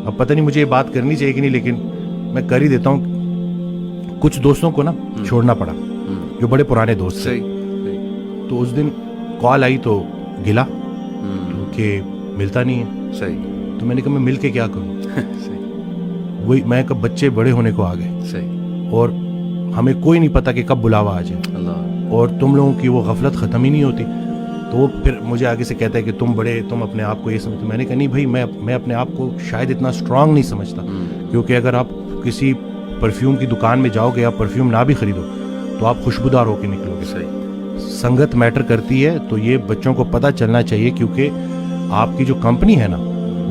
اب پتہ نہیں مجھے یہ بات کرنی چاہیے کہ نہیں، لیکن میں کر ہی دیتا ہوں. کچھ دوستوں کو نا چھوڑنا پڑا جو بڑے پرانے دوست تھے. تو اس دن کال آئی تو گلا کہ ملتا نہیں ہے. صحیح. تو میں نے کہا میں مل کے کیا کروں. وہی میں کب بچے بڑے ہونے کو آ گئے. صحیح. اور ہمیں کوئی نہیں پتا کہ کب بلاوا آ جائے. اللہ. اور تم لوگوں کی وہ غفلت ختم ہی نہیں ہوتی. تو وہ پھر مجھے آگے سے کہتا ہے کہ تم بڑے، تم اپنے آپ کو یہ سمجھتے. میں نے کہا نہیں بھائی، میں اپنے آپ کو شاید اتنا اسٹرانگ نہیں سمجھتا. کیونکہ اگر آپ کسی پرفیوم کی دکان میں جاؤ گے، آپ پرفیوم نہ بھی خریدو تو آپ خوشبودار ہو کے نکلو گے. صحیح. سنگت میٹر کرتی ہے. تو یہ بچوں کو پتہ چلنا چاہیے، کیونکہ آپ کی جو کمپنی ہے نا،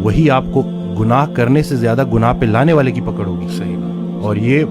وہی آپ کو گناہ کرنے سے زیادہ گناہ پہ لانے والے کی پکڑ ہوگی. صحیح بات. اور یہ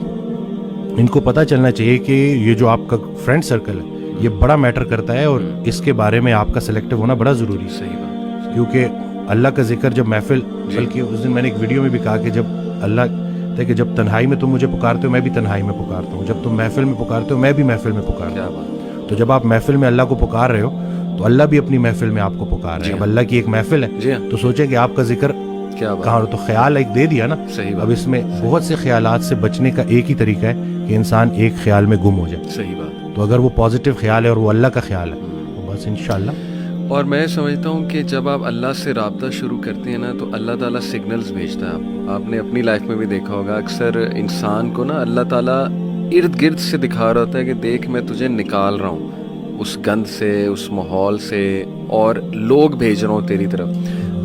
ان کو پتہ چلنا چاہیے کہ یہ جو آپ کا فرینڈ سرکل ہے یہ بڑا میٹر کرتا ہے، اور اس کے بارے میں آپ کا سلیکٹو ہونا بڑا ضروری ہے. صحیح بات. کیونکہ اللہ کا ذکر جب محفل، بلکہ اس دن میں نے ایک ویڈیو میں بھی کہا کہ جب اللہ کہ جب تنہائی میں تم مجھے پکارتے ہو میں بھی تنہائی میں پکارتا ہوں، جب تم محفل میں پکارتے ہو میں بھی محفل میں پکارتا ہوں. تو جب آپ محفل میں اللہ کو پکار رہے ہو تو اللہ بھی اپنی محفل میں آپ کو پکار رہے ہیں. اب اللہ کی ایک محفل ہے تو سوچیں کہ آپ کا ذکر کہاں ہو. تو خیال ایک دے دیا نا. اب اس میں بہت سے خیالات سے بچنے کا ایک ہی طریقہ ہے کہ انسان ایک خیال میں گم ہو جائے. صحیح بات. تو اگر وہ پازیٹیو خیال ہے اور وہ اللہ کا خیال ہے تو بس انشاءاللہ. اور میں سمجھتا ہوں کہ جب آپ اللہ سے رابطہ شروع کرتے ہیں نا تو اللہ تعالیٰ سگنلز بھیجتا ہے. آپ نے اپنی لائف میں بھی دیکھا ہوگا، اکثر انسان کو نا اللہ تعالیٰ ارد گرد سے دکھا رہا ہوتا ہے کہ دیکھ میں تجھے نکال رہا ہوں اس گند سے، اس ماحول سے، اور لوگ بھیج رہا ہوں تیری طرف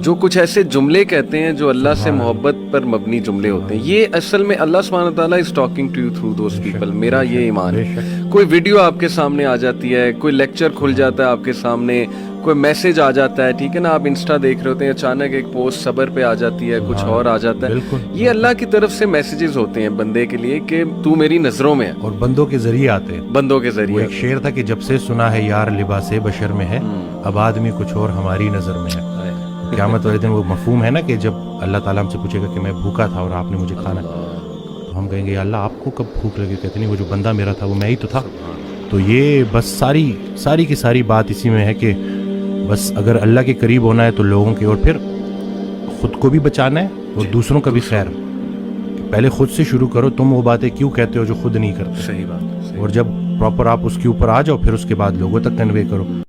جو کچھ ایسے جملے کہتے ہیں جو اللہ سے محبت پر مبنی جملے ہوتے ہیں. یہ اصل میں اللہ سبحانہ وتعالیٰ is talking to you through those people. میرا یہ ایمان ہے. کوئی ویڈیو آپ کے سامنے آ جاتی ہے، کوئی لیکچر کھل جاتا ہے آپ کے سامنے، کوئی میسج آ جاتا ہے، ٹھیک ہے نا، آپ انسٹا دیکھ رہے ہوتے ہیں، اچانک ایک پوسٹ صبر پہ آ جاتی ہے، کچھ اور آ جاتا ہے. یہ اللہ کی طرف سے میسیجز ہوتے ہیں بندے کے لیے کہ تو میری نظروں میں ہے. اور بندوں کے ذریعے آتے ہیں. بندوں کے ذریعے. ایک شعر تھا کہ جب سے سنا ہے یار لباس بشر میں ہے، اب آدمی کچھ اور ہماری نظر میں ہے. قیامت والے دن وہ مفہوم ہے نا کہ جب اللہ تعالیٰ ہم سے پوچھے گا کہ میں بھوکا تھا اور آپ نے مجھے کھانا، تو ہم کہیں گے یا اللہ آپ کو کب بھوک لگی؟ کہتے نہیں وہ جو بندہ میرا تھا وہ میں ہی تو تھا. تو یہ بس ساری کی ساری بات اسی میں ہے کہ بس اگر اللہ کے قریب ہونا ہے تو لوگوں کے، اور پھر خود کو بھی بچانا ہے اور دوسروں کا بھی خیر. پہلے خود سے شروع کرو. تم وہ باتیں کیوں کہتے ہو جو خود نہیں کرتے. صحیح بات. اور جب پراپر آپ اس کے اوپر آ جاؤ پھر اس کے بعد لوگوں تک کنوے کرو.